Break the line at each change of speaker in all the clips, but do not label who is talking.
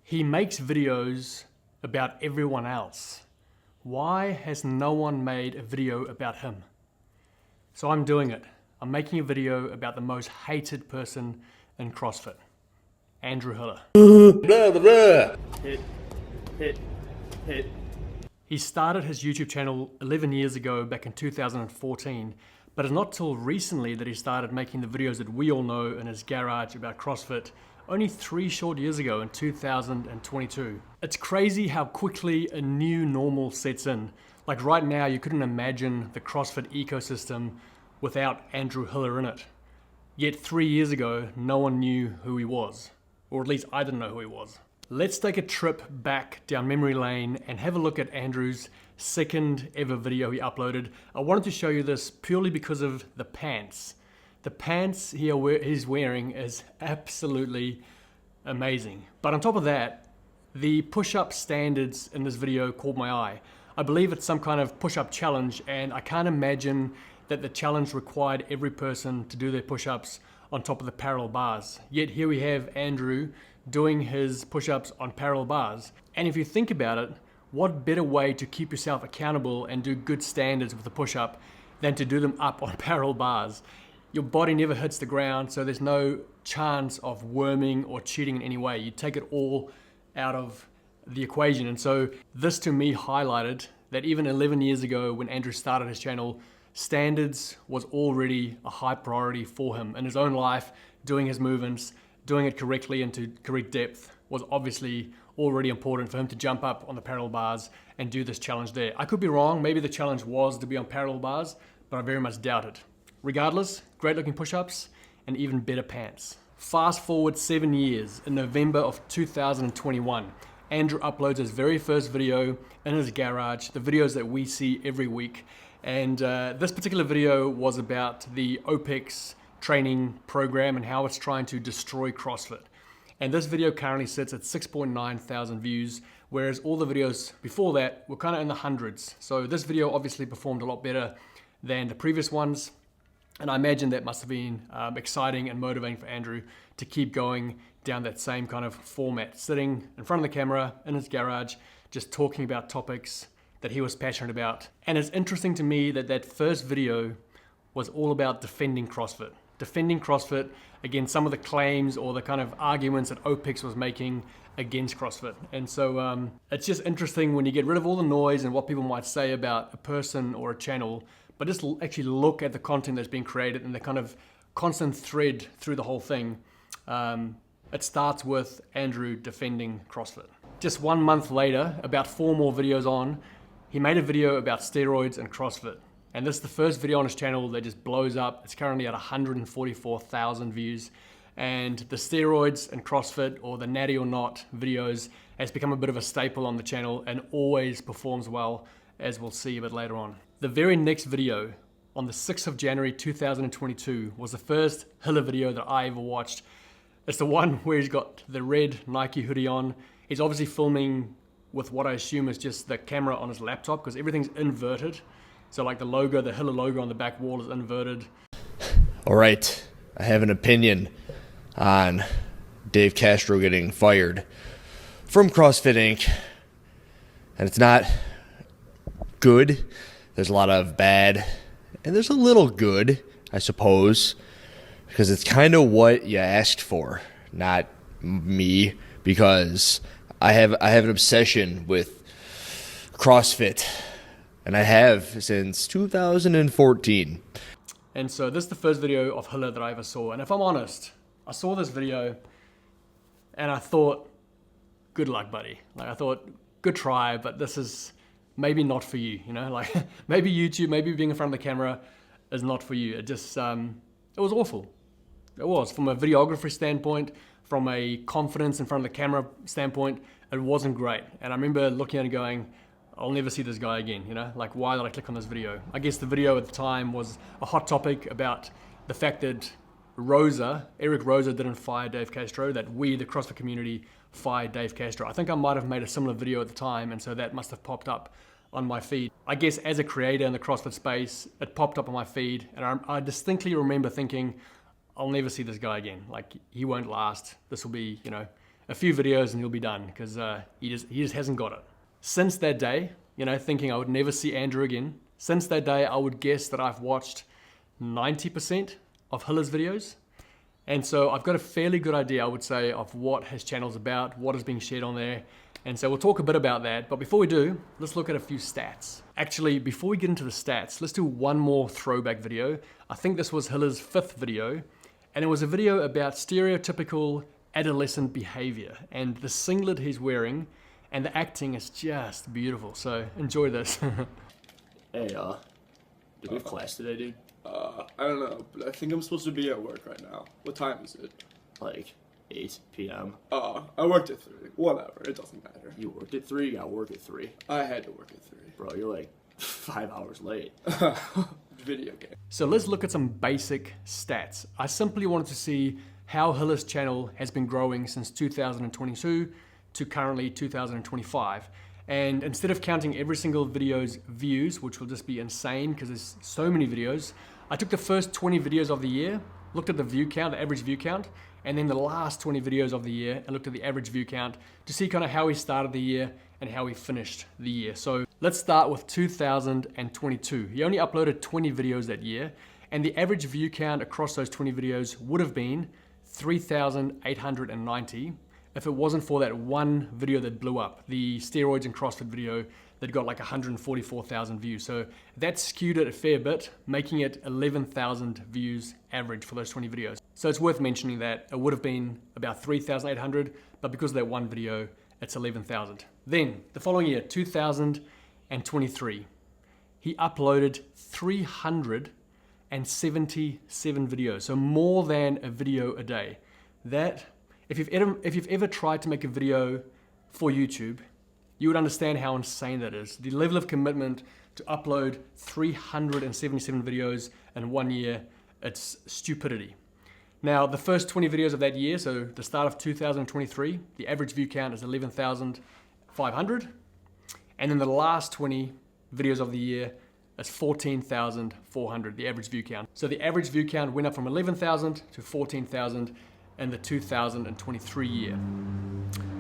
He makes videos about everyone else. Why has no one made a video about him? So I'm doing it. I'm making a video about the most hated person in CrossFit, Andrew Hiller. Hit. He started his YouTube channel 11 years ago, back in 2014, but it's not till recently that he started making the videos that we all know in his garage about CrossFit, only 3 short years ago in 2022. It's crazy how quickly a new normal sets in. Like right now, you couldn't imagine the CrossFit ecosystem without Andrew Hiller in it. Yet 3 years ago, no one knew who he was, or at least I didn't know who he was. Let's take a trip back down memory lane and have a look at Andrew's second ever video he uploaded. I wanted to show you this purely because of the pants. The pants he's wearing is absolutely amazing. But on top of that, the push-up standards in this video caught my eye. I believe it's some kind of push-up challenge, and I can't imagine that the challenge required every person to do their push-ups on top of the parallel bars. Yet here we have Andrew doing his push-ups on parallel bars. And if you think about it, what better way to keep yourself accountable and do good standards with the push-up than to do them up on parallel bars? Your body never hits the ground, so there's no chance of worming or cheating in any way. You take it all out of the equation. And so this to me highlighted that even 11 years ago when Andrew started his channel, standards was already a high priority for him in his own life. Doing his movements, doing it correctly and to correct depth was obviously already important for him to jump up on the parallel bars and do this challenge there. I could be wrong, maybe the challenge was to be on parallel bars, but I very much doubt it. Regardless, great looking push-ups and even better pants. Fast forward 7 years, in November of 2021, Andrew uploads his very first video in his garage, the videos that we see every week. And this particular video was about the OPEX training program and how it's trying to destroy CrossFit. And this video currently sits at 6.9 thousand views, whereas all the videos before that were kind of in the hundreds. So this video obviously performed a lot better than the previous ones. And I imagine that must have been exciting and motivating for Andrew to keep going down that same kind of format, sitting in front of the camera in his garage, just talking about topics that he was passionate about. And it's interesting to me that that first video was all about defending CrossFit. Defending CrossFit against some of the claims or the kind of arguments that OPEX was making against CrossFit. And so it's just interesting when you get rid of all the noise and what people might say about a person or a channel, but just actually look at the content that's being created and the kind of constant thread through the whole thing. It starts with Andrew defending CrossFit. Just 1 month later, about 4 more videos on, he made a video about steroids and CrossFit. And this is the first video on his channel that just blows up. It's currently at 144,000 views. And the steroids and CrossFit, or the natty or not videos, has become a bit of a staple on the channel and always performs well, as we'll see a bit later on. The very next video, on the 6th of January 2022, was the first Hiller video that I ever watched. It's the one where he's got the red Nike hoodie on. He's obviously filming with what I assume is just the camera on his laptop, because everything's inverted. So like the logo, the Hiller logo on the back wall is inverted.
All right, I have an opinion on Dave Castro getting fired from CrossFit Inc. And it's not good. There's a lot of bad, and there's a little good, I suppose, because it's kind of what you asked for, not me, because I have an obsession with CrossFit, and I have since 2014.
And so this is the first video of Hiller that I ever saw. And if I'm honest, I saw this video and I thought, good luck, buddy. Like I thought, good try, but this is maybe not for you, you know? Like maybe YouTube, maybe being in front of the camera is not for you. It just, it was awful. It was, from a videography standpoint, from a confidence in front of the camera standpoint, it wasn't great. And I remember looking at it going, I'll never see this guy again, you know? Like, why did I click on this video? I guess the video at the time was a hot topic about the fact that Eric Rosa didn't fire Dave Castro, that we, the CrossFit community, fired Dave Castro. I think I might have made a similar video at the time, and so that must have popped up on my feed. I guess as a creator in the CrossFit space, it popped up on my feed, and I distinctly remember thinking, I'll never see this guy again. Like, he won't last. This will be, you know, a few videos and he'll be done, because he just hasn't got it. Since that day, you know, thinking I would never see Andrew again, since that day I would guess that I've watched 90% of Hiller's videos. And so I've got a fairly good idea, I would say, of what his channel's about, what is being shared on there. And so we'll talk a bit about that. But before we do, let's look at a few stats. Actually, before we get into the stats, let's do one more throwback video. I think this was Hiller's 5th video. And it was a video about stereotypical adolescent behavior. And the singlet he's wearing and the acting is just beautiful. So enjoy this.
Hey, do we have class today, dude?
I don't know, but I think I'm supposed to be at work right now. What time is it?
Like 8 p.m.
I worked at 3. Whatever, it doesn't matter.
You worked at 3? You got work at 3?
I had to work at 3.
Bro, you're like 5 hours late.
Video game.
So let's look at some basic stats. I simply wanted to see how Hiller's channel has been growing since 2022 to currently 2025. And instead of counting every single video's views, which will just be insane because there's so many videos, I took the first 20 videos of the year, looked at the view count, the average view count, and then the last 20 videos of the year and looked at the average view count to see kind of how he started the year and how he finished the year. So let's start with 2022. He only uploaded 20 videos that year, and the average view count across those 20 videos would have been 3,890 if it wasn't for that one video that blew up, the steroids and CrossFit video that got like 144,000 views. So that skewed it a fair bit, making it 11,000 views average for those 20 videos. So it's worth mentioning that it would have been about 3,800, but because of that one video, it's 11,000. Then the following year, 2023, he uploaded 377 videos, so more than a video a day. That, if you've ever tried to make a video for YouTube, you would understand how insane that is. The level of commitment to upload 377 videos in 1 year, it's stupidity. Now, the first 20 videos of that year, so the start of 2023, the average view count is 11,500. And then the last 20 videos of the year is 14,400, the average view count. So the average view count went up from 11,000 to 14,000 in the 2023 year.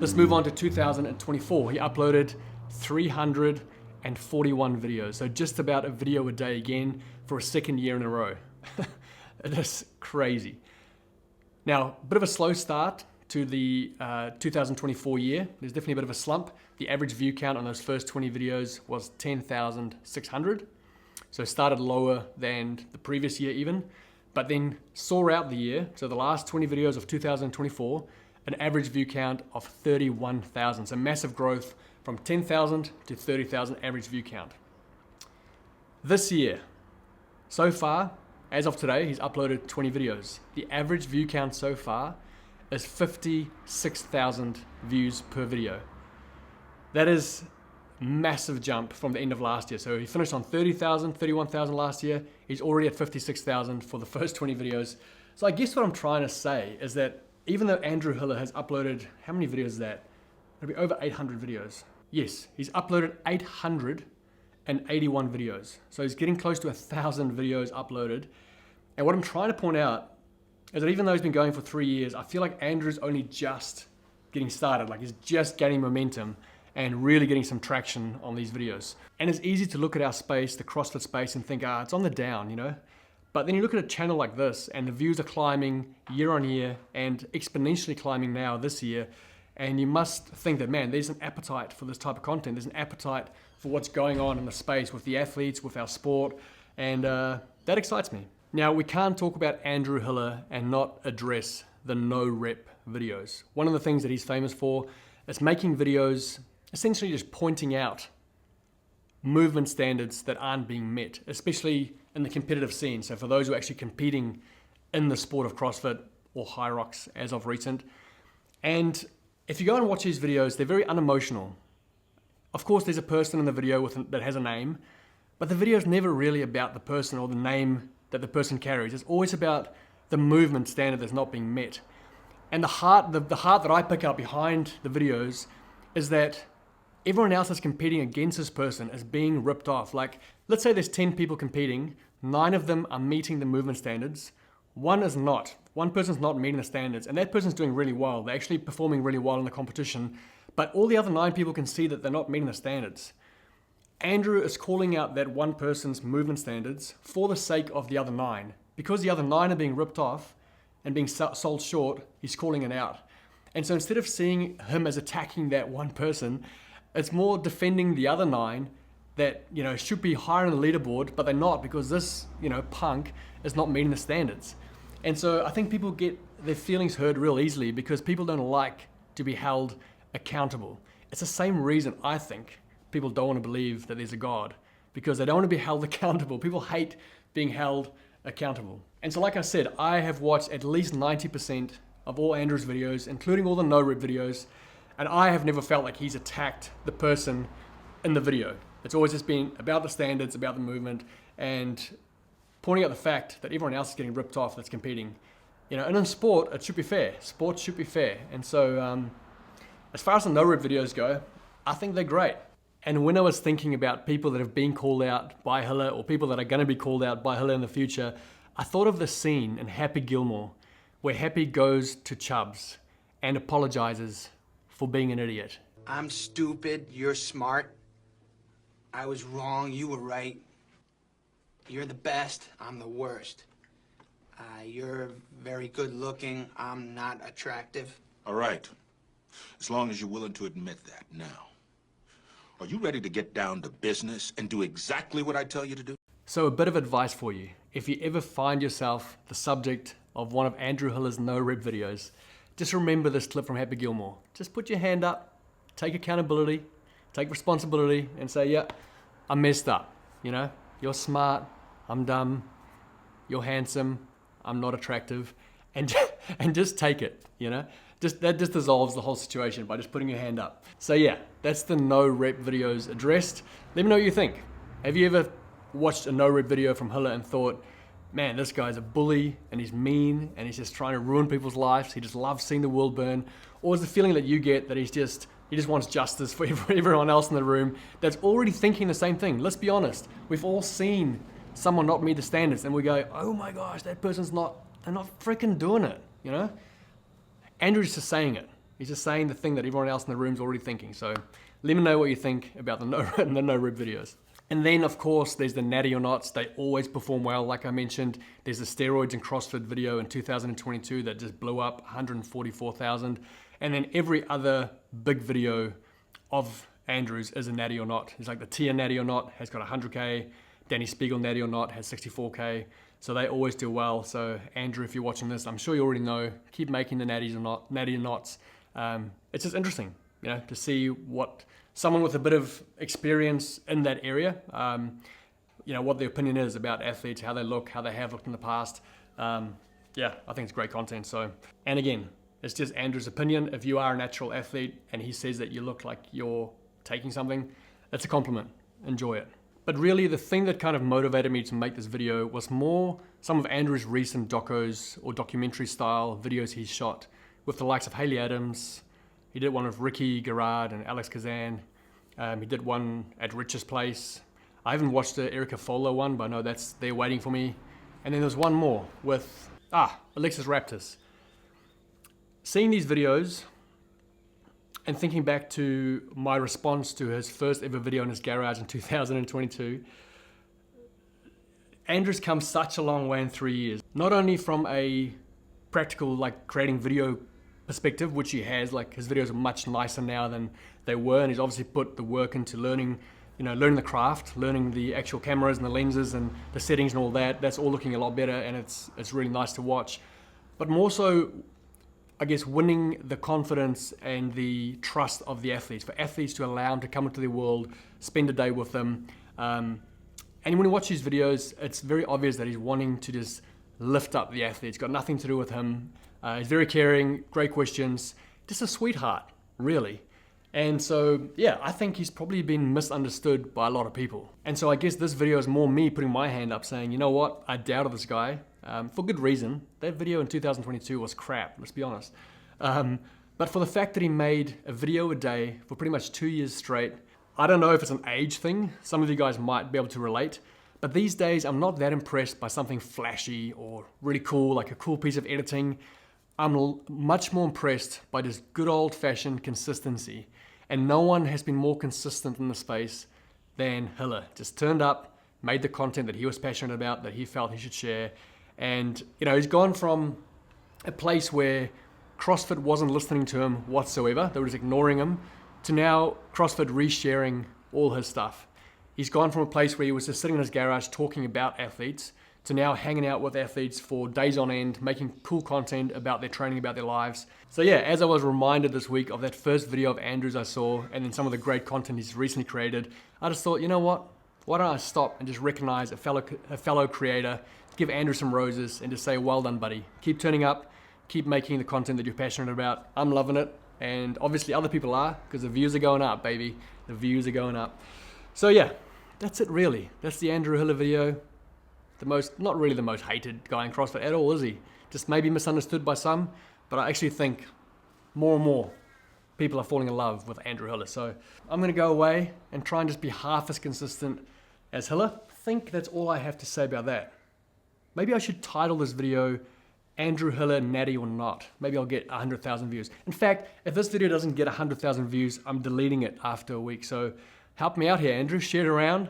Let's move on to 2024. He uploaded 341 videos, so just about a video a day again for a second year in a row. That's crazy. Now, a bit of a slow start to the 2024 year. There's definitely a bit of a slump. The average view count on those first 20 videos was 10,600. So it started lower than the previous year even, but then saw out the year, so the last 20 videos of 2024, an average view count of 31,000. So massive growth from 10,000 to 30,000 average view count. This year, so far, as of today, he's uploaded 20 videos. The average view count so far is 56,000 views per video. That is a massive jump from the end of last year. So he finished on 30,000, 31,000 last year. He's already at 56,000 for the first 20 videos. So I guess what I'm trying to say is that even though Andrew Hiller has uploaded, how many videos is that? It'll be over 800 videos. Yes, he's uploaded 881 videos. So he's getting close to 1,000 videos uploaded. And what I'm trying to point out is that even though he's been going for 3 years, I feel like Andrew's only just getting started. Like he's just gaining momentum and really getting some traction on these videos. And it's easy to look at our space, the CrossFit space, and think, it's on the down, you know? But then you look at a channel like this and the views are climbing year on year and exponentially climbing now this year. And you must think that, man, there's an appetite for this type of content. There's an appetite for what's going on in the space with the athletes, with our sport. And that excites me. Now, we can't talk about Andrew Hiller and not address the no-rep videos. One of the things that he's famous for is making videos essentially just pointing out movement standards that aren't being met, especially in the competitive scene. So for those who are actually competing in the sport of CrossFit or High Rocks as of recent. And if you go and watch these videos, they're very unemotional. Of course, there's a person in the video that has a name, but the video is never really about the person or the name that the person carries. It's always about the movement standard that's not being met. And the heart that I pick up behind the videos is that everyone else that's competing against this person is being ripped off. Like, let's say there's 10 people competing, 9 of them are meeting the movement standards, one is not. one person's not meeting the standards, and that person's doing really well. They're actually performing really well in the competition, but all the other 9 people can see that they're not meeting the standards. Andrew is calling out that one person's movement standards for the sake of the other 9. Because the other 9 are being ripped off and being sold short, he's calling it out. And so instead of seeing him as attacking that one person, it's more defending the other 9 that, you know, should be higher on the leaderboard, but they're not because this, you know, punk is not meeting the standards. And so I think people get their feelings hurt real easily because people don't like to be held accountable. It's the same reason I think people don't want to believe that there's a God, because they don't want to be held accountable. People hate being held accountable. And so like I said, I have watched at least 90% of all Andrew's videos, including all the no-rep videos, and I have never felt like he's attacked the person in the video. It's always just been about the standards, about the movement, and pointing out the fact that everyone else is getting ripped off that's competing. You know, and in sport, it should be fair. Sport should be fair. And so as far as the no-rep videos go, I think they're great. And when I was thinking about people that have been called out by Hiller or people that are going to be called out by Hiller in the future, I thought of the scene in Happy Gilmore where Happy goes to Chubbs and apologizes for being an idiot.
I'm stupid, you're smart. I was wrong, you were right. You're the best, I'm the worst. You're very good looking, I'm not attractive.
All right. As long as you're willing to admit that. Now, are you ready to get down to business and do exactly what I tell you to do?
So a bit of advice for you. If you ever find yourself the subject of one of Andrew Hiller's no-rep videos, just remember this clip from Happy Gilmore. Just put your hand up, take accountability, take responsibility, and say, yeah, I messed up. You know, you're smart, I'm dumb, you're handsome, I'm not attractive, and just take it, you know? That just dissolves the whole situation by just putting your hand up. So yeah, that's the no-rep videos addressed. Let me know what you think. Have you ever watched a no-rep video from Hiller and thought, man, this guy's a bully and he's mean and he's just trying to ruin people's lives, he just loves seeing the world burn? Or is the feeling that you get that he just wants justice for everyone else in the room that's already thinking the same thing? Let's be honest, we've all seen someone not meet the standards and we go, oh my gosh, that person's they're not freaking doing it, you know? Andrew's just saying it. He's just saying the thing that everyone else in the room's already thinking. So let me know what you think about the no-rep videos. And then, of course, there's the natty or nots. They always perform well, like I mentioned. There's the steroids and CrossFit video in 2022 that just blew up 144,000. And then every other big video of Andrew's is a natty or not. It's like the Tia natty or not has got 100K. Danny Spiegel natty or not has 64K. So they always do well. So Andrew, if you're watching this, I'm sure you already know, keep making the natty or nots. It's just interesting, you know, to see what someone with a bit of experience in that area, you know, what their opinion is about athletes, how they look, how they have looked in the past. Yeah, I think it's great content. So, and again, it's just Andrew's opinion. If you are a natural athlete and he says that you look like you're taking something, it's a compliment. Enjoy it. But really the thing that kind of motivated me to make this video was more some of Andrew's recent docos or documentary style videos he's shot with the likes of Haley Adams. He did one with Ricky Garrard and Alex Kazan. He did one at Rich's Place. I haven't watched the Erica Folo one, but I know they're waiting for me. And then there's one more with Alexis Raptis. Seeing these videos and thinking back to my response to his first ever video in his garage in 2022, Andrew's come such a long way in 3 years. Not only from a practical, like creating video perspective, which he has, like his videos are much nicer now than they were, and he's obviously put the work into learning the craft, learning the actual cameras and the lenses and the settings and all that. That's all looking a lot better, and it's really nice to watch. But more so, I guess, winning the confidence and the trust of the athletes, for athletes to allow him to come into their world, spend a day with them. And when you watch these videos, it's very obvious that he's wanting to just lift up the athlete. It's got nothing to do with him. He's very caring, great questions, just a sweetheart, really. And so, yeah, I think he's probably been misunderstood by a lot of people. And so I guess this video is more me putting my hand up saying, you know what, I doubted this guy. For good reason. That video in 2022 was crap, let's be honest. But for the fact that he made a video a day for pretty much 2 years straight, I don't know if it's an age thing. Some of you guys might be able to relate, But these days, I'm not that impressed by something flashy or really cool, like a cool piece of editing. I'm much more impressed by just good old-fashioned consistency. And no one has been more consistent in the space than Hiller. Just turned up, made the content that he was passionate about, that he felt he should share. And, you know, he's gone from a place where CrossFit wasn't listening to him whatsoever, they were just ignoring him, to now CrossFit resharing all his stuff. He's gone from a place where he was just sitting in his garage talking about athletes to now hanging out with athletes for days on end, making cool content about their training, about their lives. So yeah, as I was reminded this week of that first video of Andrew's I saw, and then some of the great content he's recently created, I just thought, you know what? Why don't I stop and just recognize a fellow creator, give Andrew some roses, and just say, well done, buddy. Keep turning up, keep making the content that you're passionate about. I'm loving it, and obviously other people are, because the views are going up, baby. The views are going up. So yeah, that's it really. That's the Andrew Hiller video. Not really the most hated guy in CrossFit at all, is he? Just maybe misunderstood by some, but I actually think more and more people are falling in love with Andrew Hiller. So I'm gonna go away and try and just be half as consistent as Hiller. I think that's all I have to say about that. Maybe I should title this video Andrew Hiller, Natty or Not. Maybe I'll get 100,000 views. In fact, if this video doesn't get 100,000 views, I'm deleting it after a week. So help me out here, Andrew. Share it around.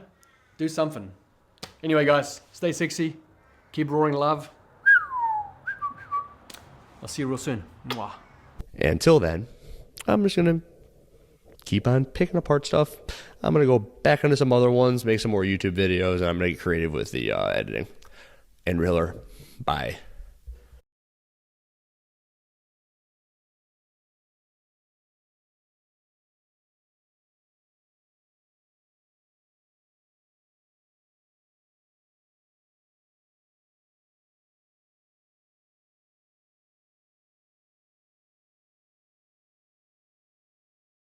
Do something. Anyway, guys, stay sexy. Keep roaring love. I'll see you real soon. Mwah.
Until then, I'm just going to keep on picking apart stuff. I'm going to go back into some other ones, make some more YouTube videos, and I'm going to get creative with the editing. And Riller, bye.